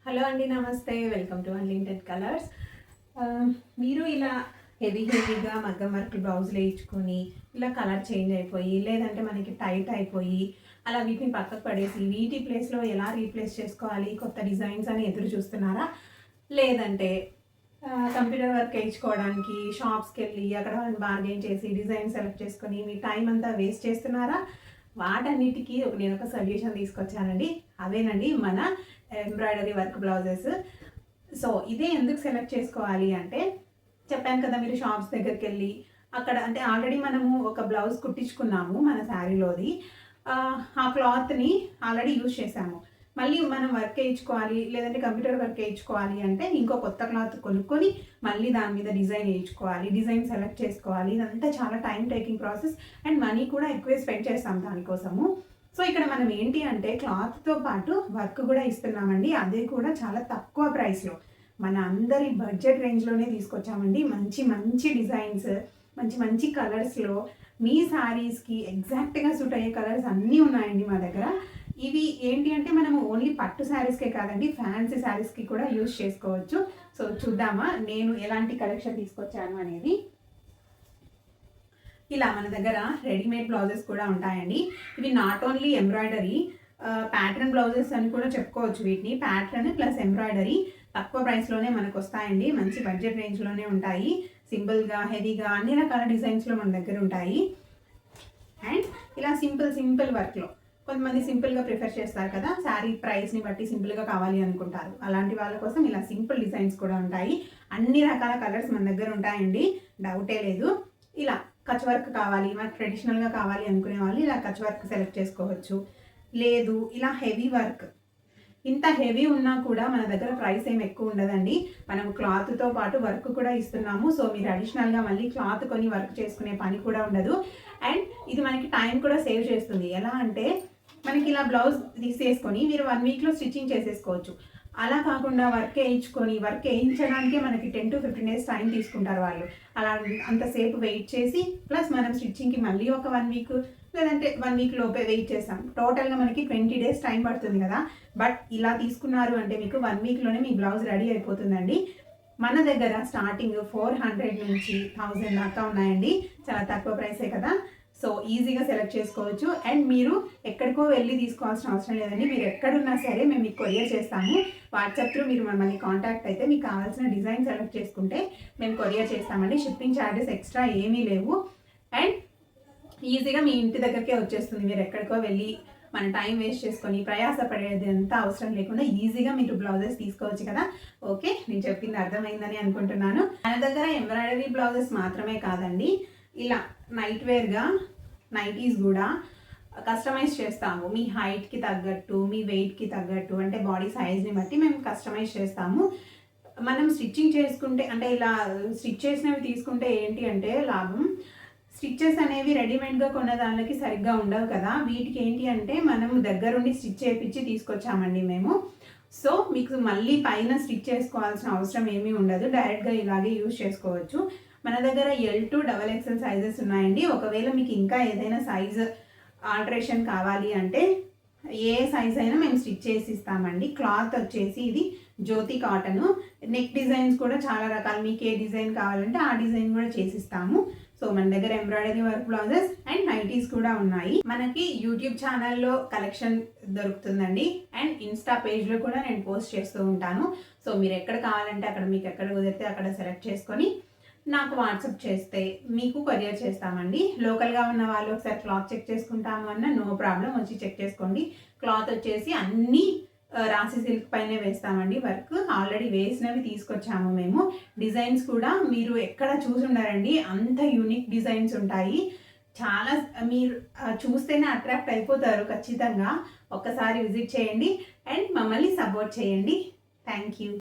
Hello అండి, నమస్తే. Welcome to unlimited colours. మీరు ఇలా హెవీగా మగ్గం వర్క్ బ్లౌజులు వేయించుకొని ఇలా కలర్ చేంజ్ అయిపోయి, లేదంటే మనకి టైట్ అయిపోయి అలా వీటిని పక్కకు పడేసి వీటి ప్లేస్లో ఎలా రీప్లేస్ చేసుకోవాలి, కొత్త డిజైన్స్ అని ఎదురు చూస్తున్నారా? లేదంటే కంప్యూటర్ వర్క్ వేయించుకోవడానికి షాప్స్కి వెళ్ళి అక్కడ బార్గెన్ చేసి డిజైన్ సెలెక్ట్ చేసుకొని మీ టైం అంతా వేస్ట్ చేస్తున్నారా? వాటన్నిటికీ నేను ఒక సొల్యూషన్ తీసుకొచ్చానండి. అవేనండి మన ఎంబ్రాయిడరీ వర్క్ బ్లౌజెస్. సో ఇదే ఎందుకు సెలెక్ట్ చేసుకోవాలి అంటే, చెప్పాను కదా, మీరు షాప్స్ దగ్గరికి వెళ్ళి అక్కడ అంటే ఆల్రెడీ మనము ఒక బ్లౌజ్ కుట్టించుకున్నాము మన శారీలోది. ఆ క్లాత్ని ఆల్రెడీ యూజ్ చేసాము. మళ్ళీ మనం వర్క్ వేయించుకోవాలి, లేదంటే కంప్యూటర్ వర్క్ వేయించుకోవాలి అంటే ఇంకో కొత్త క్లాత్ కొనుక్కొని మళ్ళీ దాని మీద డిజైన్ వేయించుకోవాలి, డిజైన్ సెలెక్ట్ చేసుకోవాలి. ఇదంతా చాలా time taking process and money కూడా ఎక్కువే స్పెండ్ చేస్తాం దానికోసము. సో ఇక్కడ మనం ఏంటి అంటే క్లాత్తో పాటు వర్క్ కూడా ఇస్తున్నామండి. అదే కూడా చాలా తక్కువ ప్రైస్లో మన అందరి బడ్జెట్ రేంజ్లోనే తీసుకొచ్చామండి. మంచి మంచి డిజైన్స్, మంచి మంచి కలర్స్లో మీ శారీస్కి ఎగ్జాక్ట్గా సూట్ అయ్యే కలర్స్ అన్నీ ఉన్నాయండి మా దగ్గర. ఇవి ఏంటి అంటే మనము ఓన్లీ పట్టు శారీస్కే కాదండి, ఫ్యాన్సీ శారీస్కి కూడా యూజ్ చేసుకోవచ్చు. సో చూద్దామా నేను ఎలాంటి కలెక్షన్ తీసుకొచ్చాను అనేది. ఇలా మన దగ్గర రెడీమేడ్ బ్లౌజెస్ కూడా ఉంటాయండి. ఇవి not only embroidery, pattern blouses అని కూడా చెప్పుకోవచ్చు వీటిని. ప్యాటర్న్ ప్లస్ ఎంబ్రాయిడరీ తక్కువ ప్రైస్లోనే మనకు వస్తాయండి. మంచి బడ్జెట్ రేంజ్లోనే ఉంటాయి. సింపుల్గా, హెవీగా అన్ని రకాల డిజైన్స్లో మన దగ్గర ఉంటాయి. అండ్ ఇలా సింపుల్ వర్క్లో కొంతమంది సింపుల్గా ప్రిఫర్ చేస్తారు కదా, శారీ ప్రైస్ని బట్టి సింపుల్గా కావాలి అనుకుంటారు. అలాంటి వాళ్ళ కోసం ఇలా సింపుల్ డిజైన్స్ కూడా ఉంటాయి. అన్ని రకాల కలర్స్ మన దగ్గర ఉంటాయండి, డౌటే లేదు. ఇలా కచ్ వర్క్ కావాలి, మనకు ట్రెడిషనల్గా కావాలి అనుకునే వాళ్ళు ఇలా కచ్ వర్క్ సెలెక్ట్ చేసుకోవచ్చు. లేదు ఇలా హెవీ వర్క్, ఇంత హెవీ ఉన్నా కూడా మన దగ్గర ప్రైస్ ఏం ఎక్కువ ఉండదండి. మనం క్లాత్తో పాటు వర్క్ కూడా ఇస్తున్నాము. సో మీరు అడిషనల్గా మళ్ళీ క్లాత్ కొని వర్క్ చేసుకునే పని కూడా ఉండదు. అండ్ ఇది మనకి టైం కూడా సేవ్ చేస్తుంది. ఎలా అంటే మనకి ఇలా బ్లౌజ్ తీసేసుకొని మీరు 1 వీక్లో స్టిచ్చింగ్ చేసేసుకోవచ్చు. అలా కాకుండా వర్క్ వేయించడానికే మనకి 10 to 15 days టైం తీసుకుంటారు వాళ్ళు. అలా అంతసేపు వెయిట్ చేసి ప్లస్ మనం స్టిచ్చింగ్కి మళ్ళీ ఒక 1 వీక్ లేదంటే 1 వీక్ లోపే వెయిట్ చేస్తాం. టోటల్గా మనకి 20 days టైం పడుతుంది కదా. బట్ ఇలా తీసుకున్నారు అంటే మీకు 1 వీక్లోనే మీ బ్లౌజ్ రెడీ అయిపోతుందండి. మన దగ్గర స్టార్టింగ్ 400 నుంచి 1000 దాకా ఉన్నాయండి. చాలా తక్కువ ప్రైసే కదా. సో ఈజీగా సెలెక్ట్ చేసుకోవచ్చు. అండ్ మీరు ఎక్కడికో వెళ్ళి తీసుకోవాల్సిన అవసరం లేదండి. మీరు ఎక్కడున్నా సరే మేము మీకు కొరియర్ చేస్తాము. వాట్సాప్ త్రూ మీరు మమ్మల్ని కాంటాక్ట్ అయితే మీకు కావాల్సిన డిజైన్ సెలెక్ట్ చేసుకుంటే మేము కొరియర్ చేస్తామండి. షిప్పింగ్ ఛార్జెస్ ఎక్స్ట్రా ఏమీ లేవు. అండ్ ఈజీగా మీ ఇంటి దగ్గరకే వచ్చేస్తుంది. మీరు ఎక్కడికో వెళ్ళి మన టైం వేస్ట్ చేసుకొని ప్రయాసపడేది అంతా అవసరం లేకుండా ఈజీగా మీరు బ్లౌజెస్ తీసుకోవచ్చు కదా. ఓకే, నేను చెప్పింది అర్థమైందని అనుకుంటున్నాను. మన దగ్గర ఎంబ్రాయిడరీ బ్లౌజెస్ మాత్రమే కాదండి, ఇలా నైట్ వేర్గా నైటీస్ కూడా కస్టమైజ్ చేస్తాము. మీ హైట్కి తగ్గట్టు, మీ వెయిట్కి తగ్గట్టు, అంటే బాడీ సైజ్ని బట్టి మేము కస్టమైజ్ చేస్తాము. మనం స్టిచ్చింగ్ చేసుకుంటే అంటే ఇలా స్టిచ్ చేసినవి తీసుకుంటే ఏంటి అంటే లాభం, స్టిచ్చెస్ అనేవి రెడీమేడ్గా కొన్న దానికి సరిగ్గా ఉండవు కదా. వీటికి ఏంటి అంటే మనం దగ్గరుండి స్టిచ్ చేయించి తీసుకొచ్చామండి మేము. సో మీకు మళ్ళీ పైన స్టిచ్ చేసుకోవాల్సిన అవసరం ఏమీ ఉండదు, డైరెక్ట్గా ఇలాగే యూజ్ చేసుకోవచ్చు. మన దగ్గర L to XXL సైజెస్ ఉన్నాయండి. ఒకవేళ మీకు ఇంకా ఏదైనా సైజ్ ఆల్టరేషన్ కావాలి అంటే ఏ సైజ్ అయినా మేము స్టిచ్ చేసి ఇస్తామండి. క్లాత్ వచ్చేసి ఇది జ్యోతి కాటన్. నెక్ డిజైన్స్ కూడా చాలా రకాలు, మీకు ఏ డిజైన్ కావాలంటే ఆ డిజైన్ కూడా చేసిస్తాము. సో మన దగ్గర embroidery work blouses and nighties కూడా ఉన్నాయి. మనకి యూట్యూబ్ ఛానల్లో కలెక్షన్ దొరుకుతుందండి. అండ్ ఇన్స్టా పేజ్లో కూడా నేను పోస్ట్ చేస్తూ ఉంటాను. సో మీరు ఎక్కడ కావాలంటే అక్కడ, మీకు ఎక్కడ కుదిరితే అక్కడ సెలెక్ట్ చేసుకొని నాకు వాట్సాప్ చేస్తే మీకు కొరియర్ చేస్తామండి. లోకల్గా ఉన్న వాళ్ళు ఒకసారి క్లాత్ చెక్ చేసుకుంటాము అన్న నో ప్రాబ్లం, వచ్చి చెక్ చేసుకోండి. క్లాత్ వచ్చేసి అన్నీ రాసి సిల్క్ పైనే వేస్తామండి. వర్క్ ఆల్రెడీ వేసినవి తీసుకొచ్చాము మేము. డిజైన్స్ కూడా మీరు ఎక్కడ చూసి ఉండారండి, అంత యూనిక్ డిజైన్స్ ఉంటాయి. చాలా మీరు చూస్తేనే అట్రాక్ట్ అయిపోతారు ఖచ్చితంగా. ఒక్కసారి విజిట్ చేయండి అండ్ మమ్మల్ని సపోర్ట్ చేయండి. Thank you.